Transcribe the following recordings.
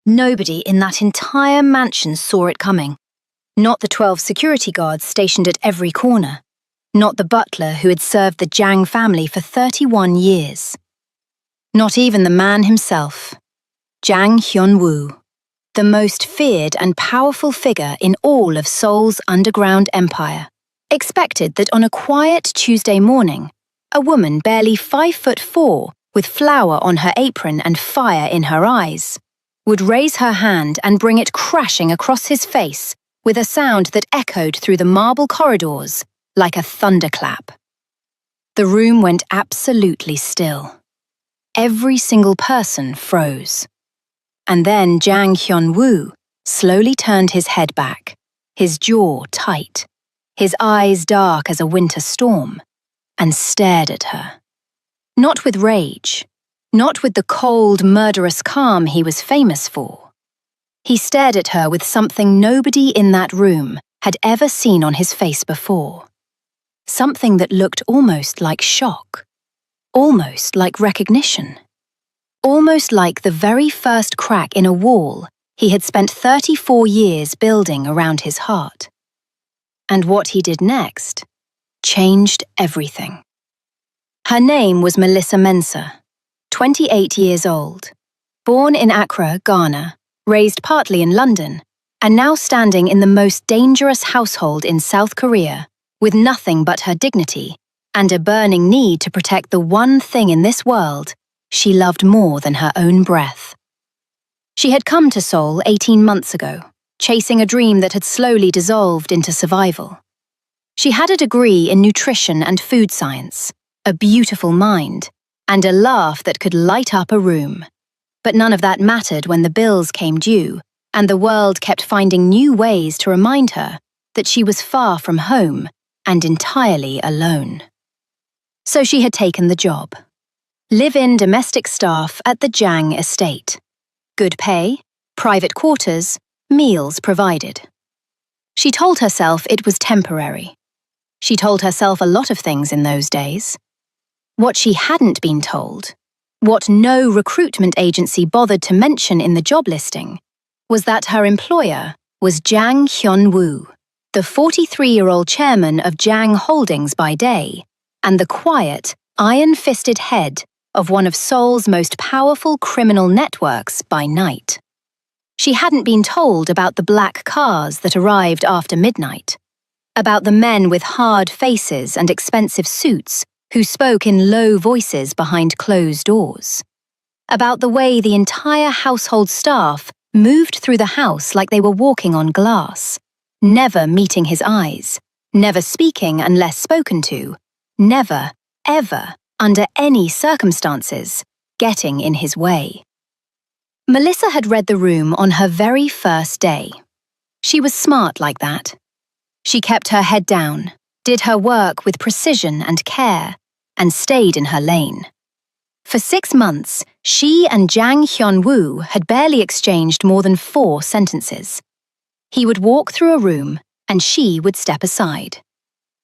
Nobody in that entire mansion saw it coming. Not the 12 security guards stationed at every corner. Not the butler who had served the Jiang family for 31 years. Not even the man himself, Jang Hyun-woo, the most feared and powerful figure in all of Seoul's underground empire, expected that on a quiet Tuesday morning, a woman barely 5'4", with flour on her apron and fire in her eyes, would raise her hand and bring it crashing across his face with a sound that echoed through the marble corridors like a thunderclap. The room went absolutely still. Every single person froze. And then Jang Hyun-woo slowly turned his head back, his jaw tight, his eyes dark as a winter storm, and stared at her. Not with rage, not with the cold, murderous calm he was famous for. He stared at her with something nobody in that room had ever seen on his face before. Something that looked almost like shock, almost like recognition, almost like the very first crack in a wall he had spent 34 years building around his heart. And what he did next changed everything. Her name was Melissa Mensah, 28 years old, born in Accra, Ghana, raised partly in London, and now standing in the most dangerous household in South Korea, with nothing but her dignity and a burning need to protect the one thing in this world she loved more than her own breath. She had come to Seoul 18 months ago, chasing a dream that had slowly dissolved into survival. She had a degree in nutrition and food science, a beautiful mind, and a laugh that could light up a room. But none of that mattered when the bills came due, and the world kept finding new ways to remind her that she was far from home and entirely alone. So she had taken the job. Live-in domestic staff at the Jiang estate. Good pay, private quarters, meals provided. She told herself it was temporary. She told herself a lot of things in those days. What she hadn't been told, what no recruitment agency bothered to mention in the job listing, was that her employer was Jang Hyun-woo, the 43-year-old chairman of Jiang Holdings by day, and the quiet, iron-fisted head of one of Seoul's most powerful criminal networks by night. She hadn't been told about the black cars that arrived after midnight, about the men with hard faces and expensive suits who spoke in low voices behind closed doors, about the way the entire household staff moved through the house like they were walking on glass, never meeting his eyes, never speaking unless spoken to, never, ever, under any circumstances, getting in his way. Melissa had read the room on her very first day. She was smart like that. She kept her head down, did her work with precision and care, and stayed in her lane. For 6 months, she and Jang Hyun-woo had barely exchanged more than 4 sentences. He would walk through a room, and she would step aside.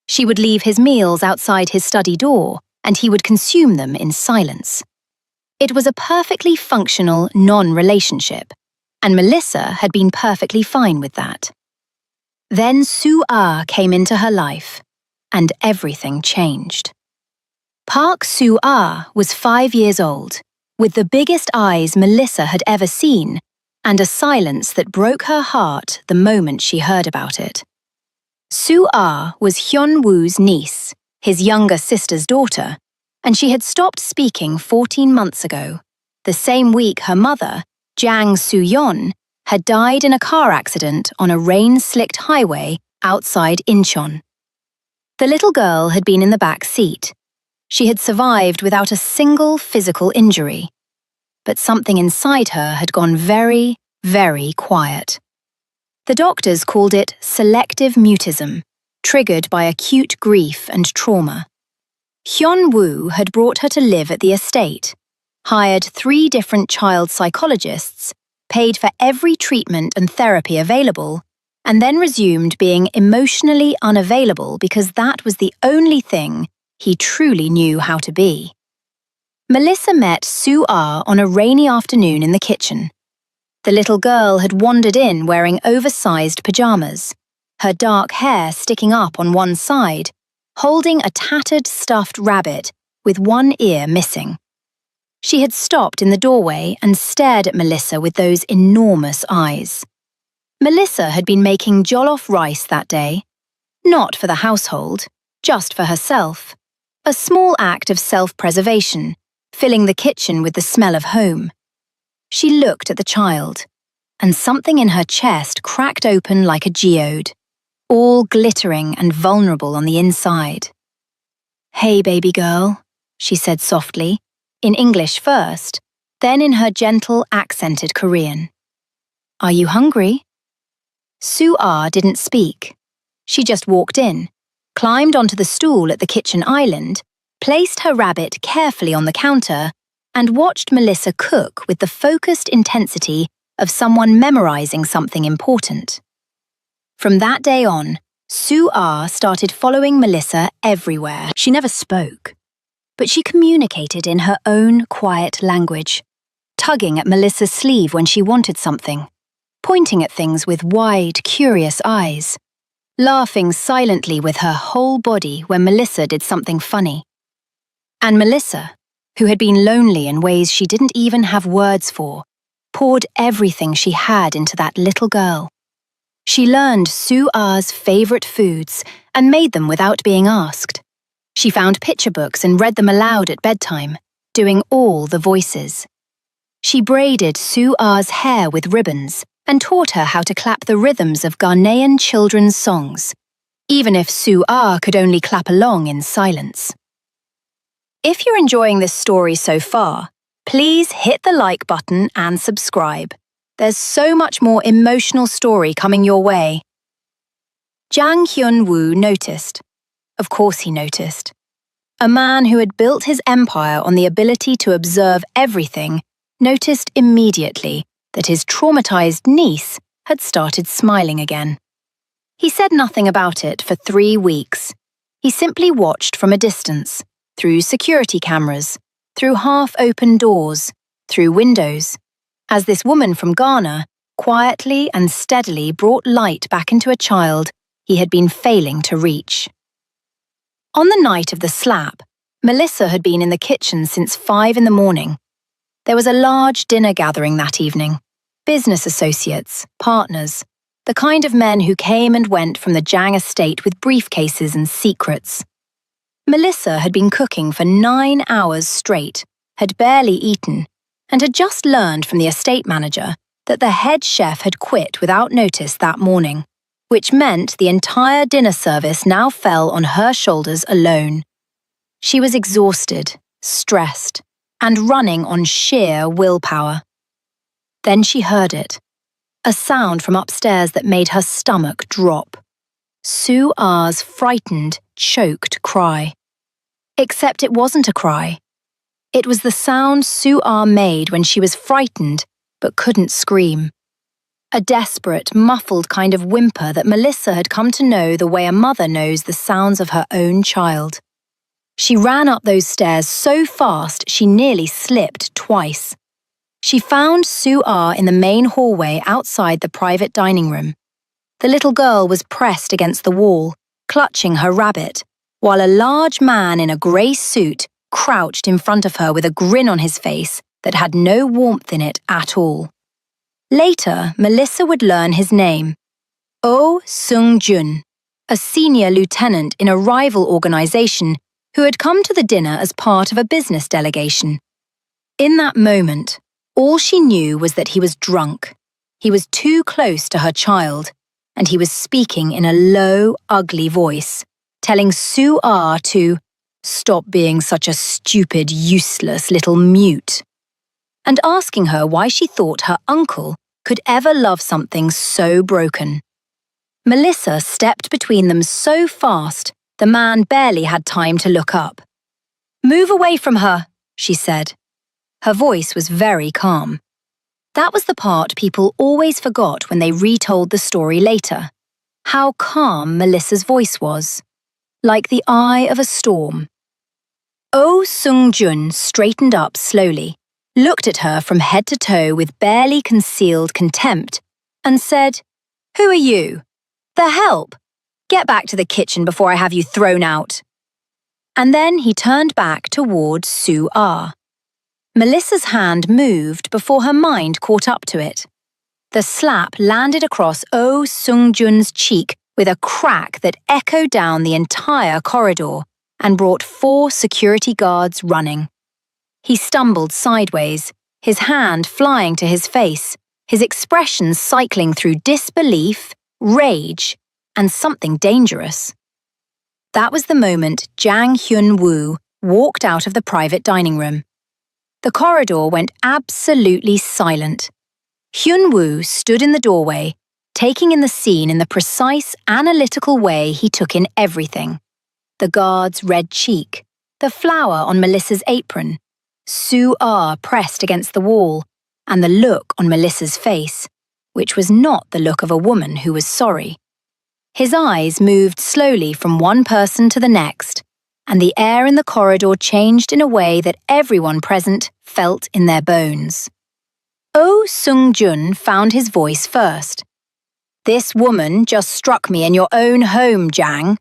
She would leave his meals outside his study door, and he would consume them in silence. It was a perfectly functional non-relationship, and Melissa had been perfectly fine with that. Then Soo-ah came into her life, and everything changed. Park Soo-ah was 5 years old, with the biggest eyes Melissa had ever seen, and a silence that broke her heart the moment she heard about it. Soo-ah was Hyun-woo's niece, his younger sister's daughter, and she had stopped speaking 14 months ago, the same week her mother, Jang Soo-yeon, had died in a car accident on a rain-slicked highway outside Incheon. The little girl had been in the back seat. She had survived without a single physical injury. But something inside her had gone very, very quiet. The doctors called it selective mutism, triggered by acute grief and trauma. Hyun-woo had brought her to live at the estate, hired 3 different child psychologists, paid for every treatment and therapy available, and then resumed being emotionally unavailable because that was the only thing he truly knew how to be. Melissa met Soo-ah on a rainy afternoon in the kitchen. The little girl had wandered in wearing oversized pajamas, her dark hair sticking up on one side, holding a tattered stuffed rabbit with one ear missing. She had stopped in the doorway and stared at Melissa with those enormous eyes. Melissa had been making jollof rice that day, not for the household, just for herself, a small act of self-preservation, filling the kitchen with the smell of home. She looked at the child, and something in her chest cracked open like a geode, all glittering and vulnerable on the inside. "Hey, baby girl," she said softly, in English first, then in her gentle, accented Korean. "Are you hungry?" Sue-ah didn't speak. She just walked in, climbed onto the stool at the kitchen island, placed her rabbit carefully on the counter, and watched Melissa cook with the focused intensity of someone memorizing something important. From that day on, Sue-ah started following Melissa everywhere. She never spoke, but she communicated in her own quiet language, tugging at Melissa's sleeve when she wanted something, pointing at things with wide, curious eyes, laughing silently with her whole body when Melissa did something funny. And Melissa, who had been lonely in ways she didn't even have words for, poured everything she had into that little girl. She learned Sue-ah's favorite foods and made them without being asked. She found picture books and read them aloud at bedtime, doing all the voices. She braided Sue-ah's hair with ribbons and taught her how to clap the rhythms of Ghanaian children's songs, even if Sue-ah could only clap along in silence. If you're enjoying this story so far, please hit the like button and subscribe. There's so much more emotional story coming your way. Jang Hyun-woo noticed. Of course he noticed. A man who had built his empire on the ability to observe everything noticed immediately that his traumatized niece had started smiling again. He said nothing about it for 3 weeks. He simply watched from a distance, through security cameras, through half-open doors, through windows, as this woman from Ghana quietly and steadily brought light back into a child he had been failing to reach. On the night of the slap, Melissa had been in the kitchen since 5 in the morning. There was a large dinner gathering that evening. Business associates, partners, the kind of men who came and went from the Jang estate with briefcases and secrets. Melissa had been cooking for 9 hours straight, had barely eaten, and had just learned from the estate manager that the head chef had quit without notice that morning, which meant the entire dinner service now fell on her shoulders alone. She was exhausted, stressed, and running on sheer willpower. Then she heard it, a sound from upstairs that made her stomach drop. Sue-ah's frightened, choked cry. Except it wasn't a cry. It was the sound Sue-ah made when she was frightened but couldn't scream. A desperate, muffled kind of whimper that Melissa had come to know the way a mother knows the sounds of her own child. She ran up those stairs so fast she nearly slipped twice. She found Sue-ah in the main hallway outside the private dining room. The little girl was pressed against the wall, clutching her rabbit, while a large man in a grey suit crouched in front of her with a grin on his face that had no warmth in it at all. Later, Melissa would learn his name, Oh Sung-jun, a senior lieutenant in a rival organization who had come to the dinner as part of a business delegation. In that moment, all she knew was that he was drunk. He was too close to her child, and he was speaking in a low, ugly voice, telling Sue-ah to stop being such a stupid, useless little mute, and asking her why she thought her uncle could ever love something so broken. Melissa stepped between them so fast, the man barely had time to look up. "Move away from her," she said. Her voice was very calm. That was the part people always forgot when they retold the story later. How calm Melissa's voice was. Like the eye of a storm. Oh Sung-jun straightened up slowly, looked at her from head to toe with barely concealed contempt, and said, "Who are you? The help! Get back to the kitchen before I have you thrown out." And then he turned back towards Sue R. Melissa's hand moved before her mind caught up to it. The slap landed across Oh Sung-jun's cheek with a crack that echoed down the entire corridor and brought 4 security guards running. He stumbled sideways, his hand flying to his face, his expression cycling through disbelief, rage, and something dangerous. That was the moment Jang Hyun-woo walked out of the private dining room. The corridor went absolutely silent. Hyun-woo stood in the doorway, taking in the scene in the precise, analytical way he took in everything. The guard's red cheek, the flower on Melissa's apron, Sue R pressed against the wall, and the look on Melissa's face, which was not the look of a woman who was sorry. His eyes moved slowly from one person to the next, and the air in the corridor changed in a way that everyone present felt in their bones. Oh Sung-jun found his voice first. "This woman just struck me in your own home, Jang.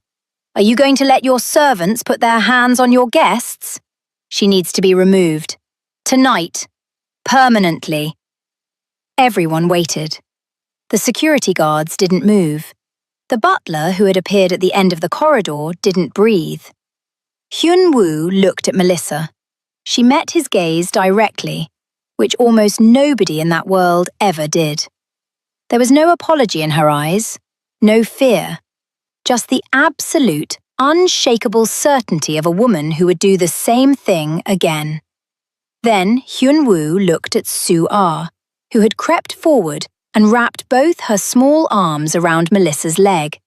Are you going to let your servants put their hands on your guests? She needs to be removed. Tonight. Permanently." Everyone waited. The security guards didn't move. The butler, who had appeared at the end of the corridor, didn't breathe. Hyun-woo looked at Melissa. She met his gaze directly, which almost nobody in that world ever did. There was no apology in her eyes, no fear, just the absolute, unshakable certainty of a woman who would do the same thing again. Then Hyun-woo looked at Sue R, who had crept forward and wrapped both her small arms around Melissa's leg,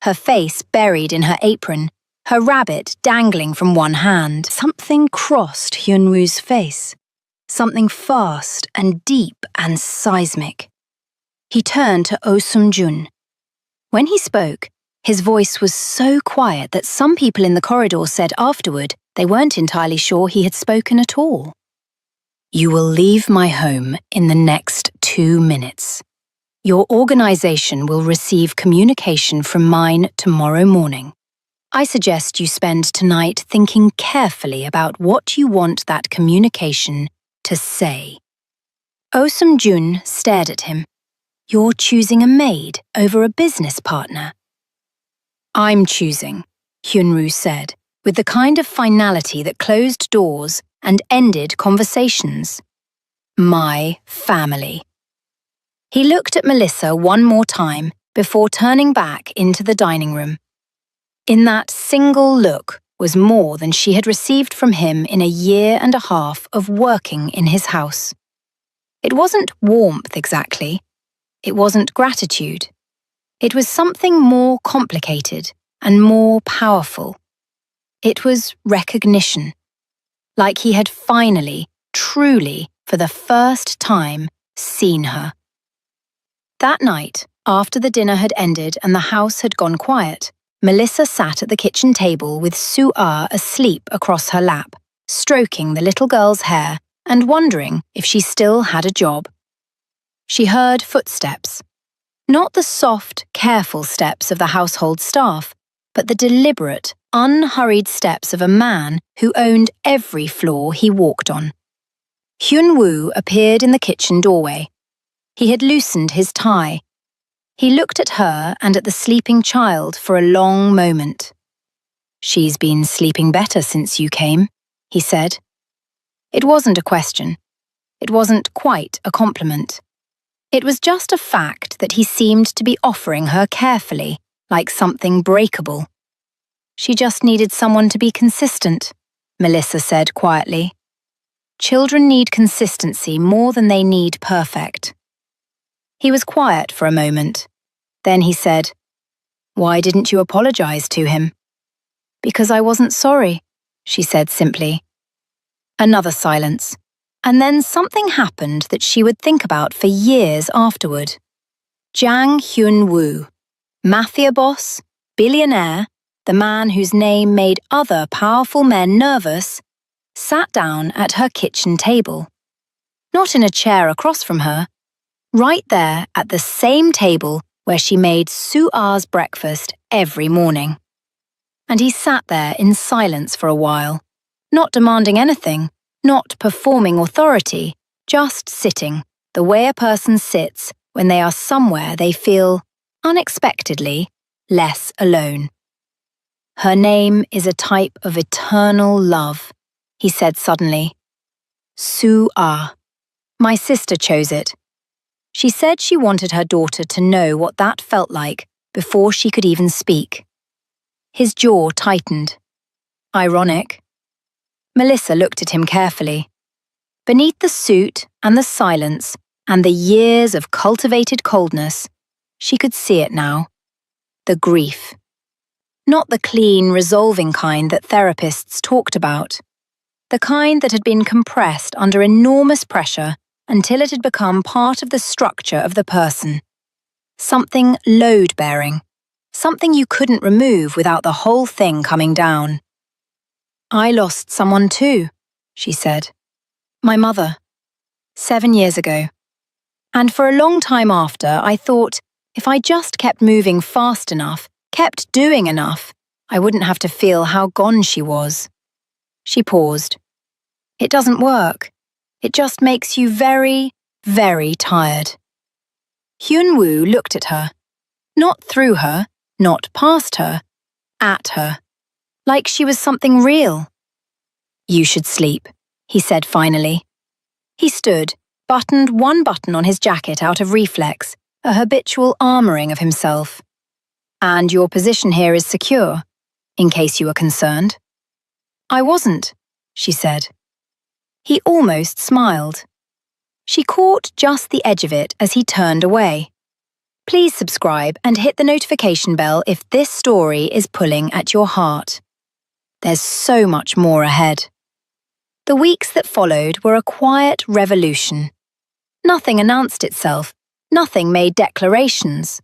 her face buried in her apron, her rabbit dangling from one hand. Something crossed Hyun-woo's face, something fast and deep and seismic. He turned to Oh Sung-jun. When he spoke, his voice was so quiet that some people in the corridor said afterward they weren't entirely sure he had spoken at all. "You will leave my home in the next 2 minutes. Your organization will receive communication from mine tomorrow morning. I suggest you spend tonight thinking carefully about what you want that communication to say." Oh Sung-jun stared at him. "You're choosing a maid over a business partner." "I'm choosing," Hyun-woo said, with the kind of finality that closed doors and ended conversations. "My family." He looked at Melissa one more time before turning back into the dining room. In that single look was more than she had received from him in a 1.5 years of working in his house. It wasn't warmth exactly. It wasn't gratitude. It was something more complicated and more powerful. It was recognition. Like he had finally, truly, for the first time, seen her. That night, after the dinner had ended and the house had gone quiet, Melissa sat at the kitchen table with Sue R asleep across her lap, stroking the little girl's hair and wondering if she still had a job. She heard footsteps. Not the soft, careful steps of the household staff, but the deliberate, unhurried steps of a man who owned every floor he walked on. Hyun-woo appeared in the kitchen doorway. He had loosened his tie. He looked at her and at the sleeping child for a long moment. "She's been sleeping better since you came," he said. It wasn't a question. It wasn't quite a compliment. It was just a fact that he seemed to be offering her carefully, like something breakable. "She just needed someone to be consistent," Melissa said quietly. "Children need consistency more than they need perfect." He was quiet for a moment. Then he said, "Why didn't you apologize to him?" "Because I wasn't sorry," she said simply. Another silence, and then something happened that she would think about for years afterward. Jang Hyun-woo, Mafia boss, billionaire, the man whose name made other powerful men nervous, sat down at her kitchen table. Not in a chair across from her. Right there at the same table where she made Su-A's breakfast every morning. And he sat there in silence for a while, not demanding anything, not performing authority, just sitting, the way a person sits when they are somewhere they feel, unexpectedly, less alone. Her name is a type of eternal love, he said suddenly. Su-A. My sister chose it. She said she wanted her daughter to know what that felt like before she could even speak. His jaw tightened. Ironic. Melissa looked at him carefully. Beneath the suit and the silence and the years of cultivated coldness, she could see it now. The grief. Not the clean, resolving kind that therapists talked about. The kind that had been compressed under enormous pressure until it had become part of the structure of the person. Something load-bearing. Something you couldn't remove without the whole thing coming down. I lost someone too, she said. My mother. 7 years ago. And for a long time after, I thought, if I just kept moving fast enough, kept doing enough, I wouldn't have to feel how gone she was. She paused. It doesn't work. It just makes you very, very tired. Hyun-woo looked at her. Not through her, not past her, at her. Like she was something real. You should sleep, he said finally. He stood, buttoned one button on his jacket out of reflex, a habitual armouring of himself. And your position here is secure, in case you were concerned. I wasn't, she said. He almost smiled. She caught just the edge of it as he turned away. Please subscribe and hit the notification bell if this story is pulling at your heart. There's so much more ahead. The weeks that followed were a quiet revolution. Nothing announced itself, nothing made declarations.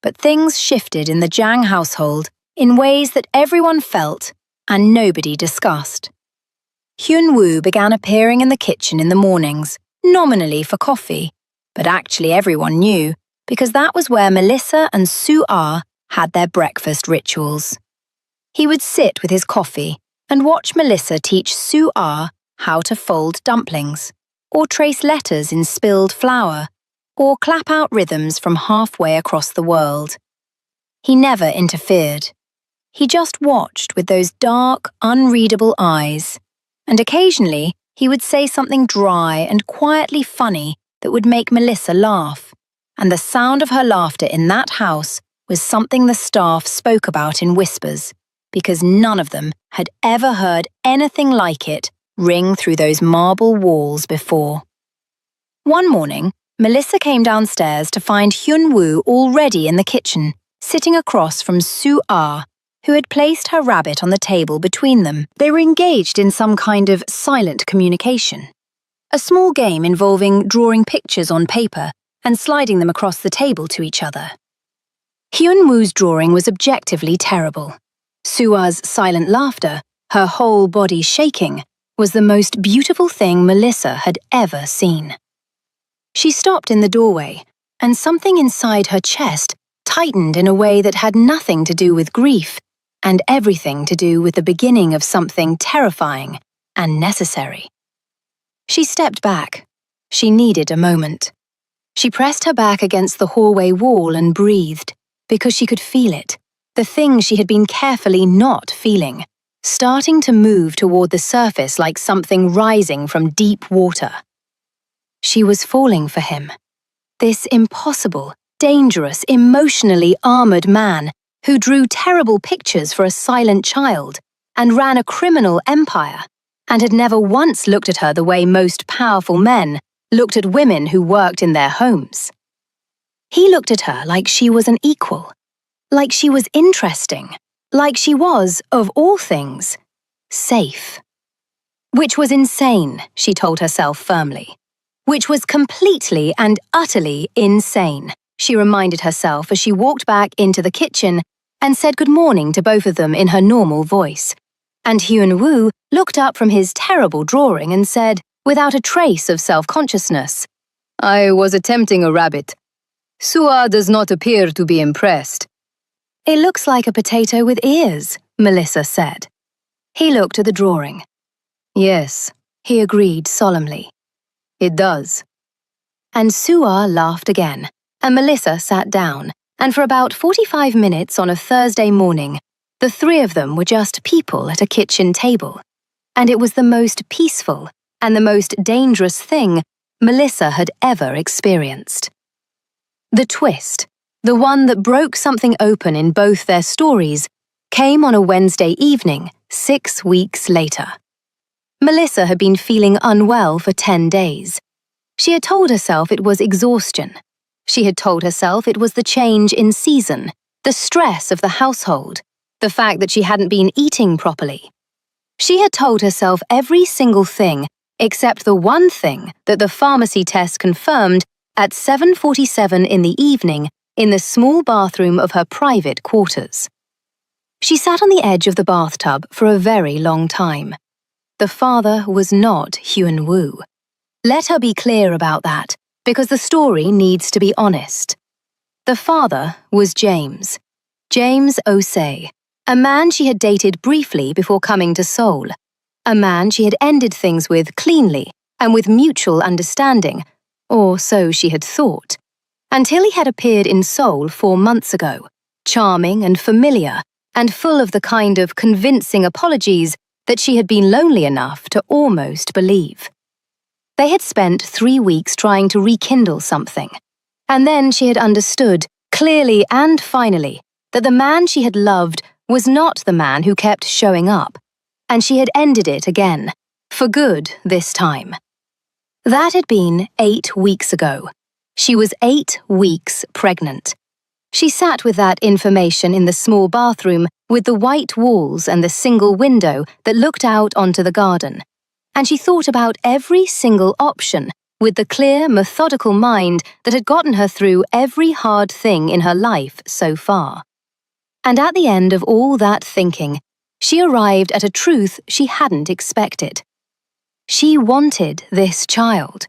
But things shifted in the Jang household in ways that everyone felt and nobody discussed. Hyun-woo began appearing in the kitchen in the mornings, nominally for coffee, but actually everyone knew, because that was where Melissa and Su-A had their breakfast rituals. He would sit with his coffee and watch Melissa teach Su-A how to fold dumplings, or trace letters in spilled flour, or clap out rhythms from halfway across the world. He never interfered. He just watched with those dark, unreadable eyes, and occasionally he would say something dry and quietly funny that would make Melissa laugh, and the sound of her laughter in that house was something the staff spoke about in whispers, because none of them had ever heard anything like it ring through those marble walls before. One morning, Melissa came downstairs to find Hyun-woo already in the kitchen, sitting across from Su-A, who had placed her rabbit on the table between them. They were engaged in some kind of silent communication. A small game involving drawing pictures on paper and sliding them across the table to each other. Hyun-woo's drawing was objectively terrible. Su-A's silent laughter, her whole body shaking, was the most beautiful thing Melissa had ever seen. She stopped in the doorway, and something inside her chest tightened in a way that had nothing to do with grief, and everything to do with the beginning of something terrifying and necessary. She stepped back. She needed a moment. She pressed her back against the hallway wall and breathed, because she could feel it, the thing she had been carefully not feeling, starting to move toward the surface like something rising from deep water. She was falling for him. This impossible, dangerous, emotionally armored man who drew terrible pictures for a silent child and ran a criminal empire and had never once looked at her the way most powerful men looked at women who worked in their homes. He looked at her like she was an equal, like she was interesting, like she was, of all things, safe. Which was insane, she told herself firmly. Which was completely and utterly insane, she reminded herself as she walked back into the kitchen and said good morning to both of them in her normal voice. And Hyun-woo looked up from his terrible drawing and said, without a trace of self-consciousness. "I was attempting a rabbit. Sua does not appear to be impressed." "It looks like a potato with ears," Melissa said. He looked at the drawing. "Yes," he agreed solemnly. "It does." And Sua laughed again, and Melissa sat down, and for about 45 minutes on a Thursday morning, the three of them were just people at a kitchen table. And it was the most peaceful and the most dangerous thing Melissa had ever experienced. The twist, the one that broke something open in both their stories, came on a Wednesday evening, 6 weeks later. Melissa had been feeling unwell for 10 days. She had told herself it was exhaustion. She had told herself it was the change in season, the stress of the household, the fact that she hadn't been eating properly. She had told herself every single thing except the one thing that the pharmacy test confirmed at 7:47 in the evening in the small bathroom of her private quarters. She sat on the edge of the bathtub for a very long time. The father was not Hyun Woo. Let her be clear about that, because the story needs to be honest. The father was James Osei, a man she had dated briefly before coming to Seoul, a man she had ended things with cleanly and with mutual understanding, or so she had thought, until he had appeared in Seoul 4 months ago, charming and familiar, and full of the kind of convincing apologies that she had been lonely enough to almost believe. They had spent 3 weeks trying to rekindle something, and then she had understood, clearly and finally, that the man she had loved was not the man who kept showing up, and she had ended it again, for good this time. That had been 8 weeks ago. She was 8 weeks pregnant. She sat with that information in the small bathroom with the white walls and the single window that looked out onto the garden, and she thought about every single option with the clear, methodical mind that had gotten her through every hard thing in her life so far. And at the end of all that thinking, she arrived at a truth she hadn't expected. She wanted this child.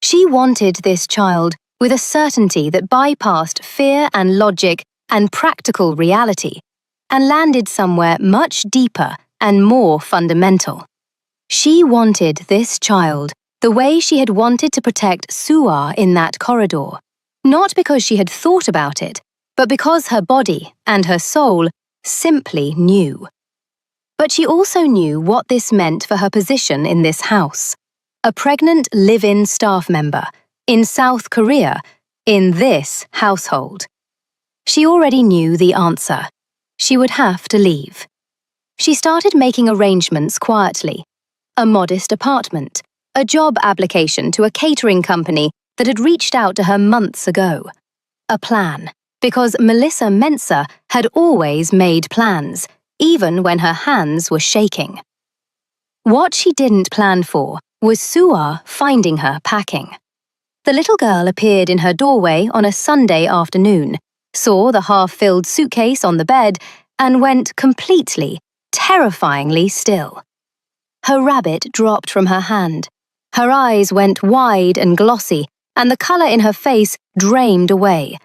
She wanted this child with a certainty that bypassed fear and logic and practical reality, and landed somewhere much deeper and more fundamental. She wanted this child the way she had wanted to protect Sua in that corridor, not because she had thought about it, but because her body and her soul simply knew. But she also knew what this meant for her position in this house. A pregnant live-in staff member, in South Korea, in this household. She already knew the answer. She would have to leave. She started making arrangements quietly. A modest apartment, a job application to a catering company that had reached out to her months ago. A plan, because Melissa Mensah had always made plans, even when her hands were shaking. What she didn't plan for was Sua finding her packing. The little girl appeared in her doorway on a Sunday afternoon, saw the half-filled suitcase on the bed, and went completely, terrifyingly still. Her rabbit dropped from her hand. Her eyes went wide and glossy, and the colour in her face drained away.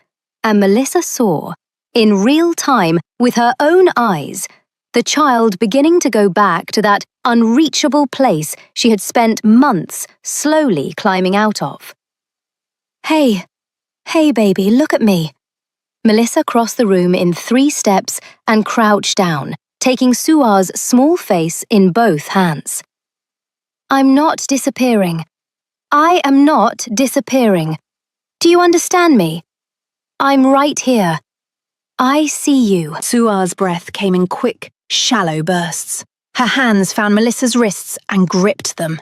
And Melissa saw, in real time, with her own eyes, the child beginning to go back to that unreachable place she had spent months slowly climbing out of. Hey baby, look at me. Melissa crossed the room in 3 steps and crouched down, taking Sua's small face in both hands. I'm not disappearing. I am not disappearing. Do you understand me? I'm right here. I see you. Sua's breath came in quick, shallow bursts. Her hands found Melissa's wrists and gripped them.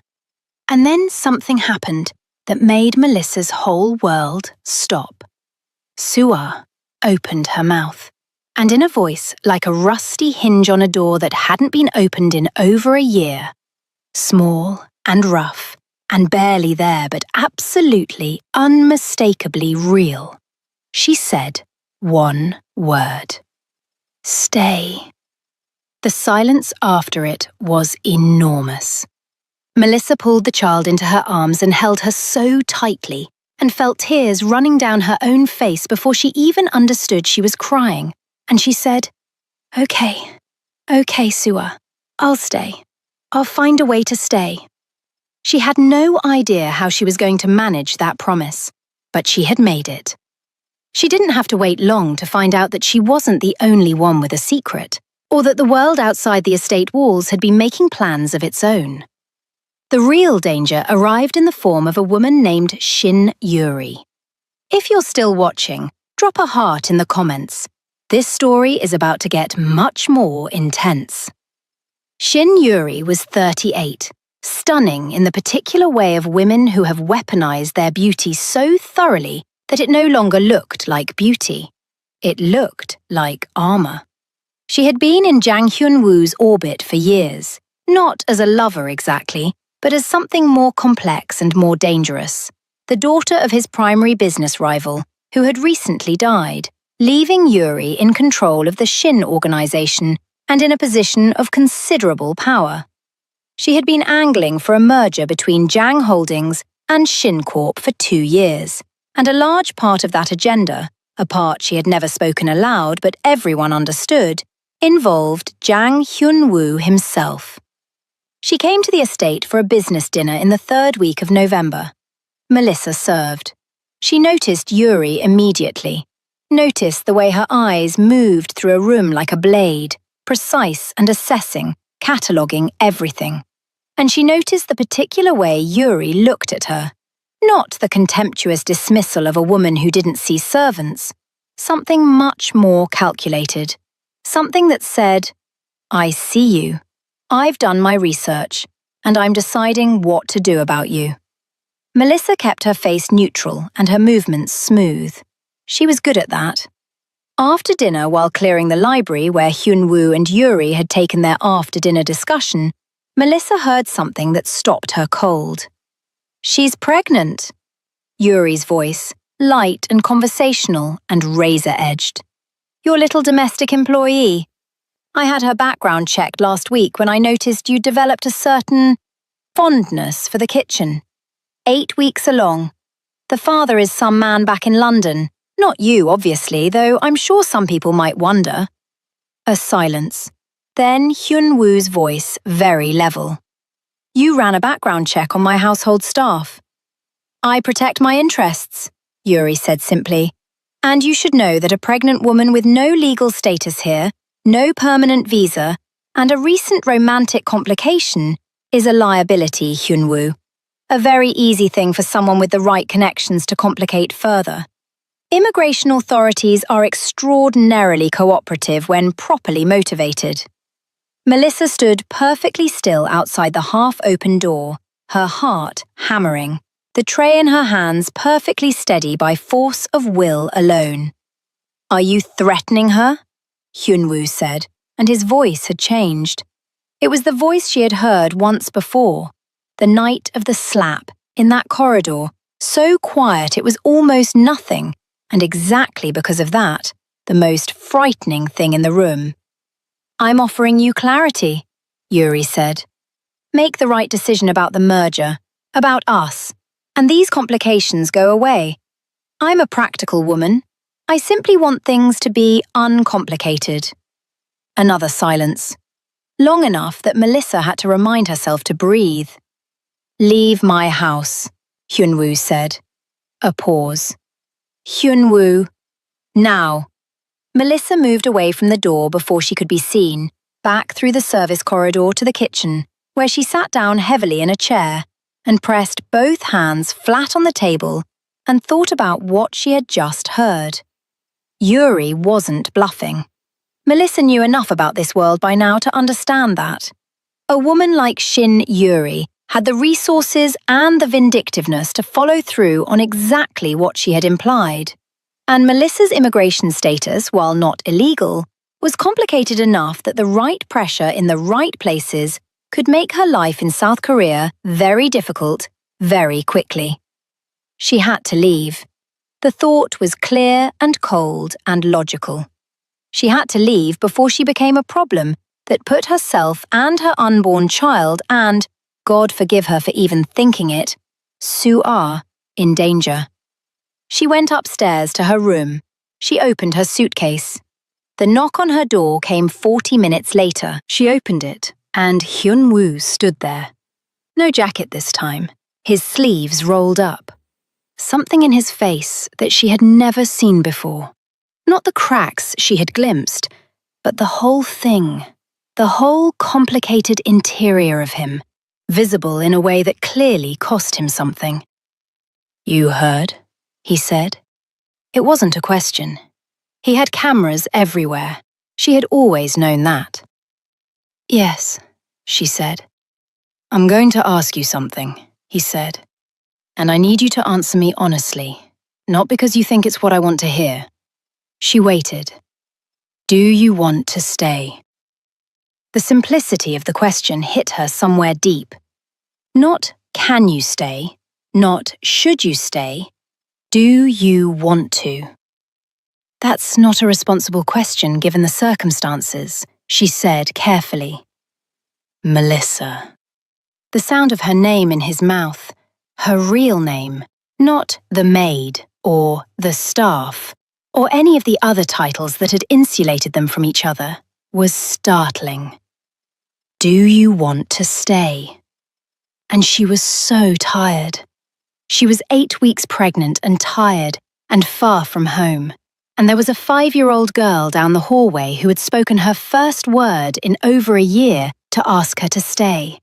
And then something happened that made Melissa's whole world stop. Sua opened her mouth, and in a voice like a rusty hinge on a door that hadn't been opened in over a year, small and rough and barely there but absolutely, unmistakably real, she said one word. Stay. The silence after it was enormous. Melissa pulled the child into her arms and held her so tightly, and felt tears running down her own face before she even understood she was crying, and she said, "Okay, Sua, I'll stay. I'll find a way to stay." She had no idea how she was going to manage that promise, but she had made it. She didn't have to wait long to find out that she wasn't the only one with a secret, or that the world outside the estate walls had been making plans of its own. The real danger arrived in the form of a woman named Shin Yuri. If you're still watching, drop a heart in the comments. This story is about to get much more intense. Shin Yuri was 38, stunning in the particular way of women who have weaponized their beauty so thoroughly that it no longer looked like beauty. It looked like armor. She had been in Jang Hyun-woo's orbit for years, not as a lover exactly, but as something more complex and more dangerous, the daughter of his primary business rival, who had recently died, leaving Yuri in control of the Shin organization and in a position of considerable power. She had been angling for a merger between Jang Holdings and Shin Corp for 2 years, and a large part of that agenda, a part she had never spoken aloud but everyone understood, involved Jang Hyun-woo himself. She came to the estate for a business dinner in the 3rd week of November. Melissa served. She noticed Yuri immediately, noticed the way her eyes moved through a room like a blade, precise and assessing, cataloguing everything. And she noticed the particular way Yuri looked at her, not the contemptuous dismissal of a woman who didn't see servants, something much more calculated, something that said, "I see you. I've done my research, and I'm deciding what to do about you." Melissa kept her face neutral and her movements smooth. She was good at that. After dinner, while clearing the library where Hyun-woo and Yuri had taken their after-dinner discussion, Melissa heard something that stopped her cold. "She's pregnant." Yuri's voice, light and conversational and razor-edged. "Your little domestic employee. I had her background checked last week when I noticed you developed a certain fondness for the kitchen. 8 weeks along. The father is some man back in London. Not you, obviously, though I'm sure some people might wonder." A silence. Then Hyun-woo's voice, very level. "You ran a background check on my household staff." "I protect my interests," Yuri said simply. "And you should know that a pregnant woman with no legal status here, no permanent visa, and a recent romantic complication is a liability, Hyun-woo. A very easy thing for someone with the right connections to complicate further. Immigration authorities are extraordinarily cooperative when properly motivated." Melissa stood perfectly still outside the half-open door, her heart hammering, the tray in her hands perfectly steady by force of will alone. "Are you threatening her?" Hyun-woo said, and his voice had changed. It was the voice she had heard once before, the night of the slap, in that corridor, so quiet it was almost nothing, and exactly because of that, the most frightening thing in the room. "I'm offering you clarity," Yuri said. "Make the right decision about the merger, about us, and these complications go away. I'm a practical woman. I simply want things to be uncomplicated." Another silence. Long enough that Melissa had to remind herself to breathe. "Leave my house," Hyun-woo said. A pause. "Hyun-woo, now." Melissa moved away from the door before she could be seen, back through the service corridor to the kitchen, where she sat down heavily in a chair and pressed both hands flat on the table and thought about what she had just heard. Yuri wasn't bluffing. Melissa knew enough about this world by now to understand that. A woman like Shin Yuri had the resources and the vindictiveness to follow through on exactly what she had implied. And Melissa's immigration status, while not illegal, was complicated enough that the right pressure in the right places could make her life in South Korea very difficult, very quickly. She had to leave. The thought was clear and cold and logical. She had to leave before she became a problem that put herself and her unborn child and, God forgive her for even thinking it, Sue R. in danger. She went upstairs to her room. She opened her suitcase. The knock on her door came 40 minutes later. She opened it, and Hyun-woo stood there. No jacket this time, his sleeves rolled up. Something in his face that she had never seen before. Not the cracks she had glimpsed, but the whole thing, the whole complicated interior of him, visible in a way that clearly cost him something. "You heard?" he said. It wasn't a question. He had cameras everywhere. She had always known that. "Yes," she said. "I'm going to ask you something," he said. "And I need you to answer me honestly, not because you think it's what I want to hear." She waited. "Do you want to stay?" The simplicity of the question hit her somewhere deep. Not "can you stay?" Not "should you stay?" Do you want to? "That's not a responsible question given the circumstances," she said carefully. "Melissa." The sound of her name in his mouth, her real name, not the maid or the staff, or any of the other titles that had insulated them from each other, was startling. "Do you want to stay?" And she was so tired. She was 8 weeks pregnant and tired and far from home. And there was a 5-year-old girl down the hallway who had spoken her first word in over a year to ask her to stay.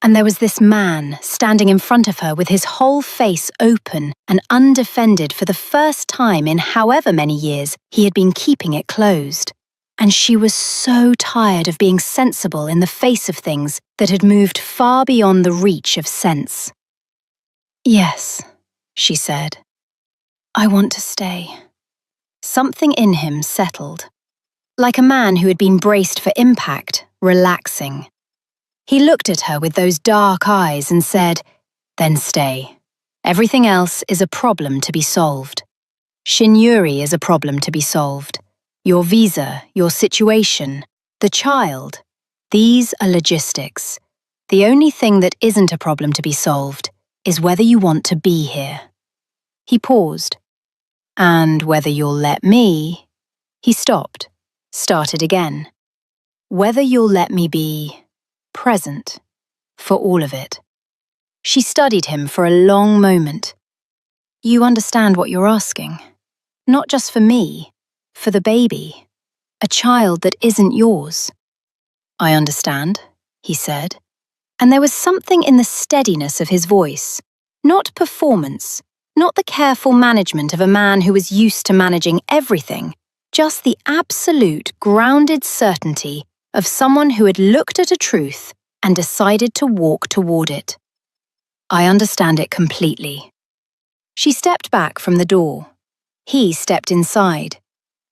And there was this man standing in front of her with his whole face open and undefended for the first time in however many years he had been keeping it closed. And she was so tired of being sensible in the face of things that had moved far beyond the reach of sense. "Yes," she said. "I want to stay." Something in him settled, like a man who had been braced for impact, relaxing. He looked at her with those dark eyes and said, "Then stay. Everything else is a problem to be solved. Shin-Yuri is a problem to be solved. Your visa, your situation, the child, these are logistics. The only thing that isn't a problem to be solved is whether you want to be here." He paused. "And whether you'll let me..." He stopped, started again. "Whether you'll let me be present for all of it." She studied him for a long moment. "You understand what you're asking? Not just for me, for the baby, a child that isn't yours." "I understand," he said. And there was something in the steadiness of his voice, not performance, not the careful management of a man who was used to managing everything, just the absolute, grounded certainty of someone who had looked at a truth and decided to walk toward it. "I understand it completely." She stepped back from the door. He stepped inside,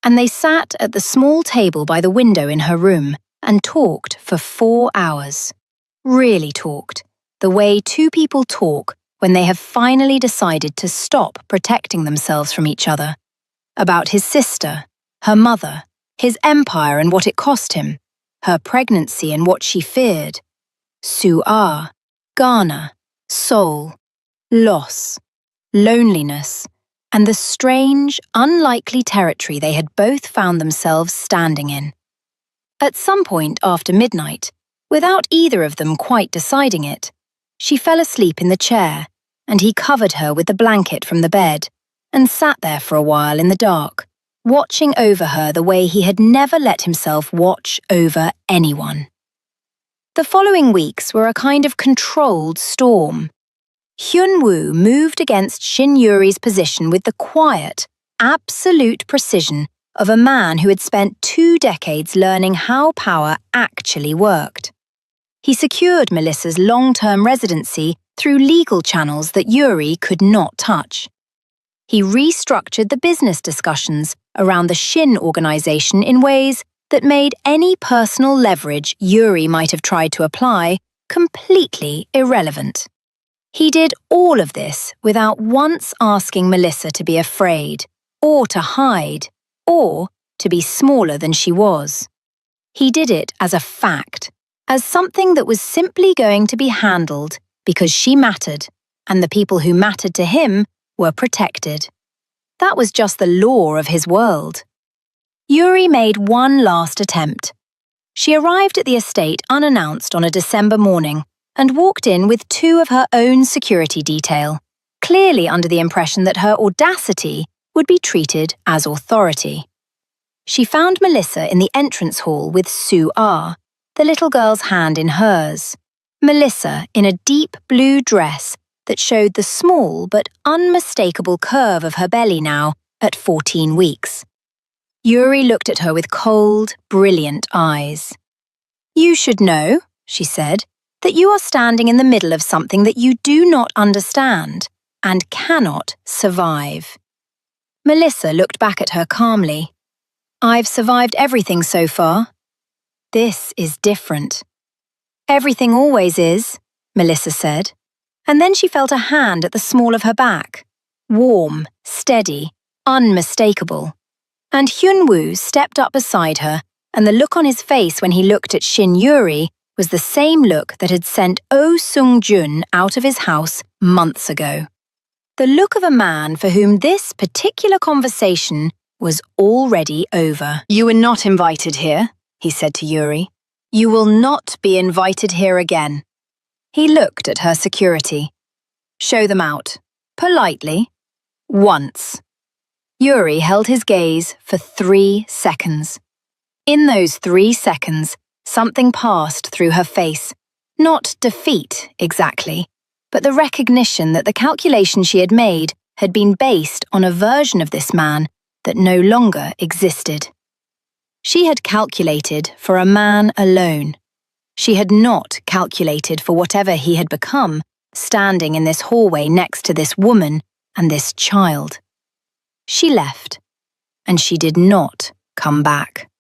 and they sat at the small table by the window in her room and talked for 4 hours. Really talked, the way two people talk when they have finally decided to stop protecting themselves from each other. About his sister, her mother, his empire and what it cost him, her pregnancy and what she feared, Sue R, Ghana, soul, loss, loneliness, and the strange, unlikely territory they had both found themselves standing in. At some point after midnight, without either of them quite deciding it, she fell asleep in the chair, and he covered her with the blanket from the bed, and sat there for a while in the dark, watching over her the way he had never let himself watch over anyone. The following weeks were a kind of controlled storm. Hyun-woo moved against Shin-Yuri's position with the quiet, absolute precision of a man who had spent 2 decades learning how power actually worked. He secured Melissa's long-term residency through legal channels that Yuri could not touch. He restructured the business discussions around the Shin organization in ways that made any personal leverage Yuri might have tried to apply completely irrelevant. He did all of this without once asking Melissa to be afraid, or to hide, or to be smaller than she was. He did it as a fact, as something that was simply going to be handled because she mattered, and the people who mattered to him were protected. That was just the law of his world. Yuri made one last attempt. She arrived at the estate unannounced on a December morning and walked in with two of her own security detail, clearly under the impression that her audacity would be treated as authority. She found Melissa in the entrance hall with Sue R., the little girl's hand in hers. Melissa in a deep blue dress that showed the small but unmistakable curve of her belly now at 14 weeks. Yuri looked at her with cold, brilliant eyes. "You should know," she said, "that you are standing in the middle of something that you do not understand and cannot survive." Melissa looked back at her calmly. "I've survived everything so far. This is different." "Everything always is," Melissa said, and then she felt a hand at the small of her back. Warm, steady, unmistakable. And Hyunwoo stepped up beside her, and the look on his face when he looked at Shin Yuri was the same look that had sent Oh Sung-jun out of his house months ago. The look of a man for whom this particular conversation was already over. "You were not invited here," he said to Yuri. "You will not be invited here again." He looked at her security. "Show them out. Politely. Once." Yuri held his gaze for 3 seconds. In those 3 seconds, something passed through her face. Not defeat, exactly, but the recognition that the calculation she had made had been based on a version of this man that no longer existed. She had calculated for a man alone. She had not calculated for whatever he had become, standing in this hallway next to this woman and this child. She left, and she did not come back.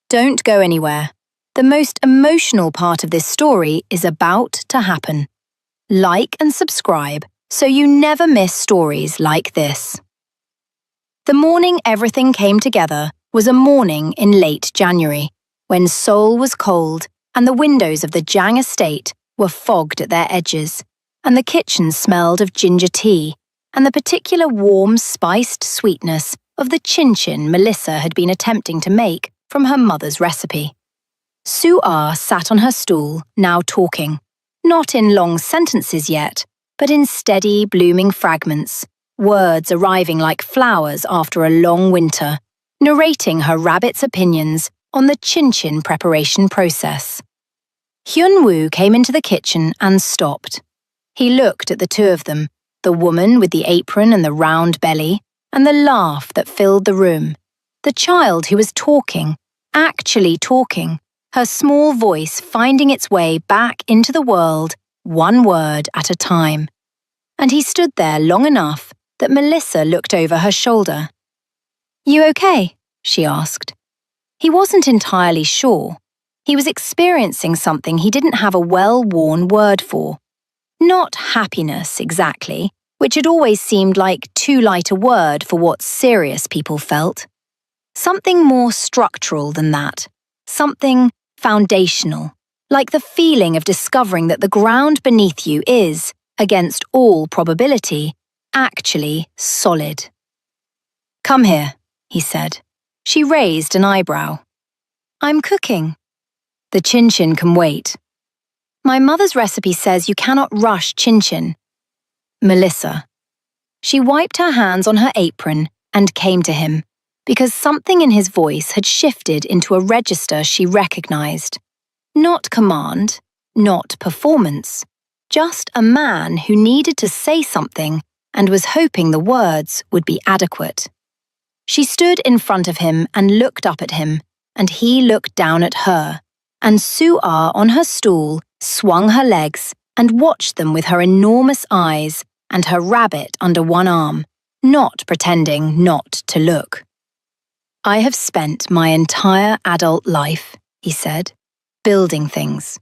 Don't go anywhere. The most emotional part of this story is about to happen. Like and subscribe so you never miss stories like this. The morning everything came together was a morning in late January, when Seoul was cold and the windows of the Jang estate were fogged at their edges, and the kitchen smelled of ginger tea and the particular warm, spiced sweetness of the chin-chin Melissa had been attempting to make from her mother's recipe. Sue R sat on her stool, now talking, not in long sentences yet, but in steady, blooming fragments, words arriving like flowers after a long winter, narrating her rabbit's opinions on the chin-chin preparation process. Hyunwoo came into the kitchen and stopped. He looked at the two of them, the woman with the apron and the round belly, and the laugh that filled the room, the child who was talking, actually talking, her small voice finding its way back into the world, one word at a time. And he stood there long enough that Melissa looked over her shoulder. "You okay?" she asked. He wasn't entirely sure. He was experiencing something he didn't have a well-worn word for. Not happiness, exactly, which had always seemed like too light a word for what serious people felt. Something more structural than that. Something foundational, like the feeling of discovering that the ground beneath you is, against all probability, actually solid. "Come here," he said. She raised an eyebrow. "I'm cooking." "The chin-chin can wait." "My mother's recipe says you cannot rush chin-chin." "Melissa." She wiped her hands on her apron and came to him, because something in his voice had shifted into a register she recognized. Not command, not performance, just a man who needed to say something and was hoping the words would be adequate. She stood in front of him and looked up at him, and he looked down at her, and Sue R on her stool swung her legs and watched them with her enormous eyes and her rabbit under one arm, not pretending not to look. "I have spent my entire adult life," he said, "building things,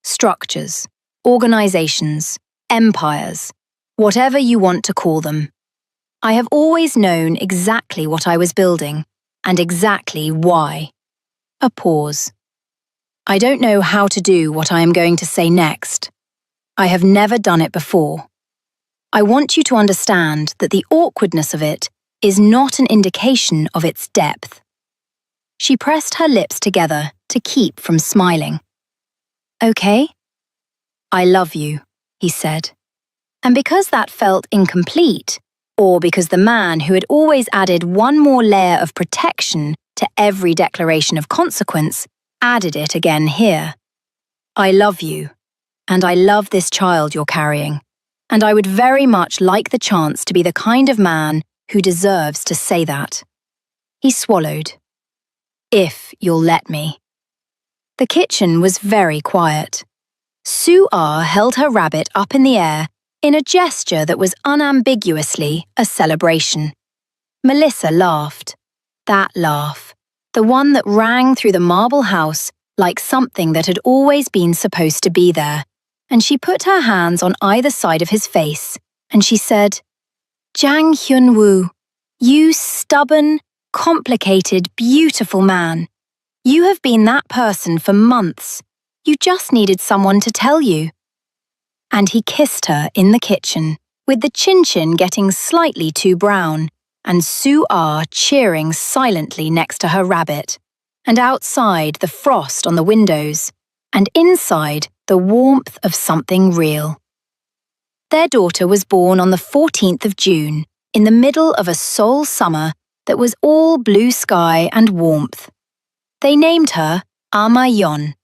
structures, organizations, empires, whatever you want to call them. I have always known exactly what I was building and exactly why." A pause. I don't know how to do what I am going to say next. I have never done it before. I want you to understand that the awkwardness of it is not an indication of its depth. She pressed her lips together to keep from smiling. Okay? I love you, he said. And because that felt incomplete, or because the man who had always added one more layer of protection to every declaration of consequence added it again here. I love you, and I love this child you're carrying, and I would very much like the chance to be the kind of man who deserves to say that. He swallowed. If you'll let me. The kitchen was very quiet. Sue-Ah held her rabbit up in the air in a gesture that was unambiguously a celebration. Melissa laughed. That laugh, the one that rang through the marble house like something that had always been supposed to be there, and she put her hands on either side of his face, and she said, Jang Hyun-woo, you stubborn, complicated, beautiful man. You have been that person for months. You just needed someone to tell you. And he kissed her in the kitchen, with the chin-chin getting slightly too brown, and Sue-Ah cheering silently next to her rabbit, and outside the frost on the windows, and inside the warmth of something real. Their daughter was born on the 14th of June, in the middle of a Seoul summer that was all blue sky and warmth. They named her Ama-yeon,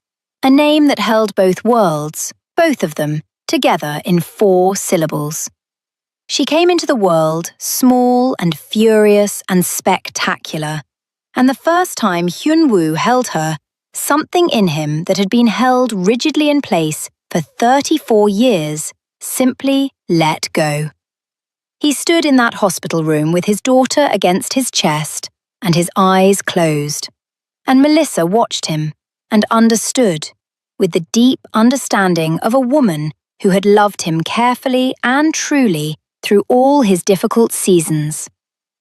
a name that held both worlds, both of them, together in 4 syllables. She came into the world small and furious and spectacular, and the first time Hyun-woo held her, something in him that had been held rigidly in place for 34 years simply let go. He stood in that hospital room with his daughter against his chest and his eyes closed, and Melissa watched him and understood, with the deep understanding of a woman who had loved him carefully and truly through all his difficult seasons,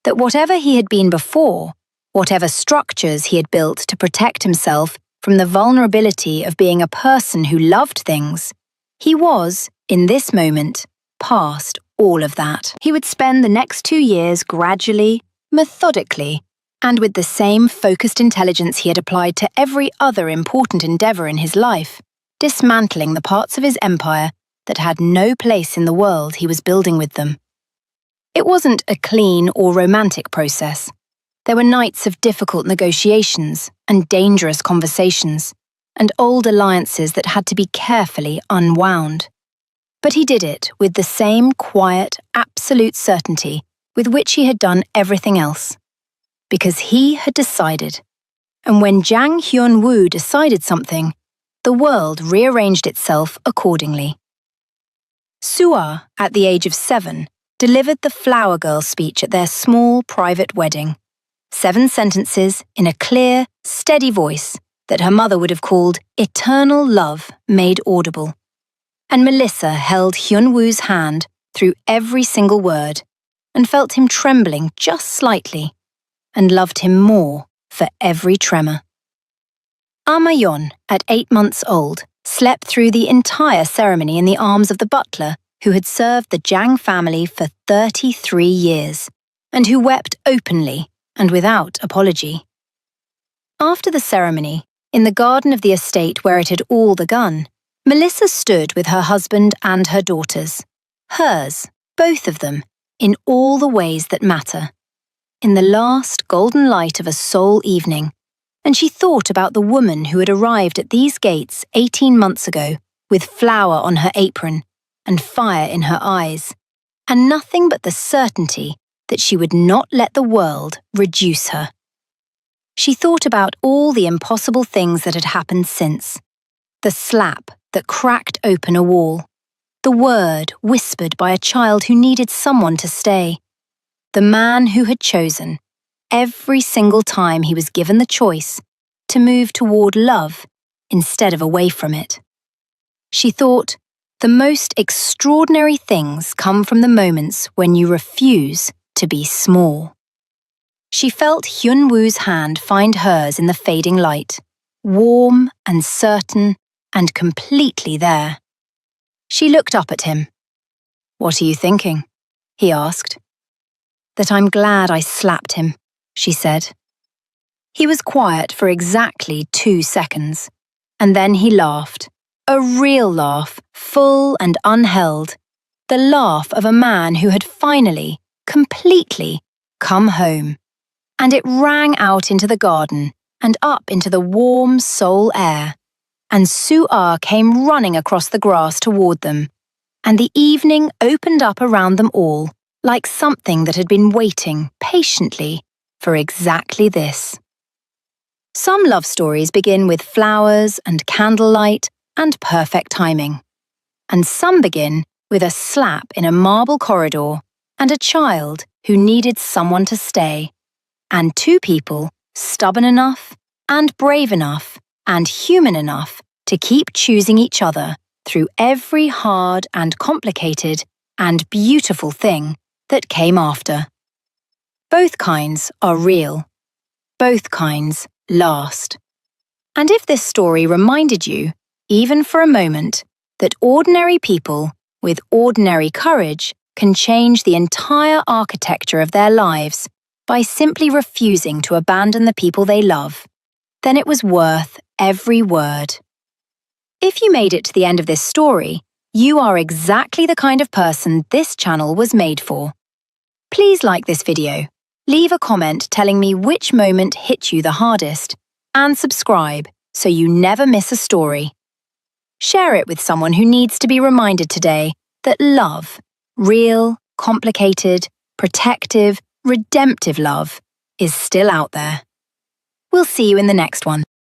that whatever he had been before, whatever structures he had built to protect himself from the vulnerability of being a person who loved things, he was, in this moment, past all of that. He would spend the next 2 years gradually, methodically, and with the same focused intelligence he had applied to every other important endeavor in his life, dismantling the parts of his empire that had no place in the world he was building with them. It wasn't a clean or romantic process. There were nights of difficult negotiations and dangerous conversations, and old alliances that had to be carefully unwound. But he did it with the same quiet, absolute certainty with which he had done everything else. Because he had decided. And when Jang Hyun-woo decided something, the world rearranged itself accordingly. Sue-Ah, at the age of 7, delivered the flower girl speech at their small private wedding. 7 sentences in a clear, steady voice that her mother would have called eternal love made audible. And Melissa held Hyun-woo's hand through every single word and felt him trembling just slightly and loved him more for every tremor. Ama-yeon, at 8 months old, slept through the entire ceremony in the arms of the butler who had served the Jang family for 33 years, and who wept openly and without apology. After the ceremony, in the garden of the estate where it had all begun, Melissa stood with her husband and her daughters, hers, both of them, in all the ways that matter, in the last golden light of a Seoul evening, and she thought about the woman who had arrived at these gates 18 months ago with flour on her apron and fire in her eyes, and nothing but the certainty that she would not let the world reduce her. She thought about all the impossible things that had happened since. The slap that cracked open a wall. The word whispered by a child who needed someone to stay. The man who had chosen, every single time he was given the choice, to move toward love instead of away from it. She thought, the most extraordinary things come from the moments when you refuse to be small. She felt Hyun-woo's hand find hers in the fading light, warm and certain and completely there. She looked up at him. "What are you thinking?" he asked. "That I'm glad I slapped him," she said. He was quiet for exactly 2 seconds, and then he laughed. A real laugh, full and unheld. The laugh of a man who had finally, completely, come home. And it rang out into the garden and up into the warm soul air. And Su-ah came running across the grass toward them, and the evening opened up around them all, like something that had been waiting patiently for exactly this. Some love stories begin with flowers and candlelight and perfect timing. And some begin with a slap in a marble corridor and a child who needed someone to stay, and 2 people stubborn enough and brave enough and human enough to keep choosing each other through every hard and complicated and beautiful thing that came after. Both kinds are real. Both kinds last. And if this story reminded you, even for a moment, that ordinary people with ordinary courage can change the entire architecture of their lives by simply refusing to abandon the people they love, then it was worth every word. If you made it to the end of this story, you are exactly the kind of person this channel was made for. Please like this video, leave a comment telling me which moment hit you the hardest, and subscribe so you never miss a story. Share it with someone who needs to be reminded today that love, real, complicated, protective, redemptive love, is still out there. We'll see you in the next one.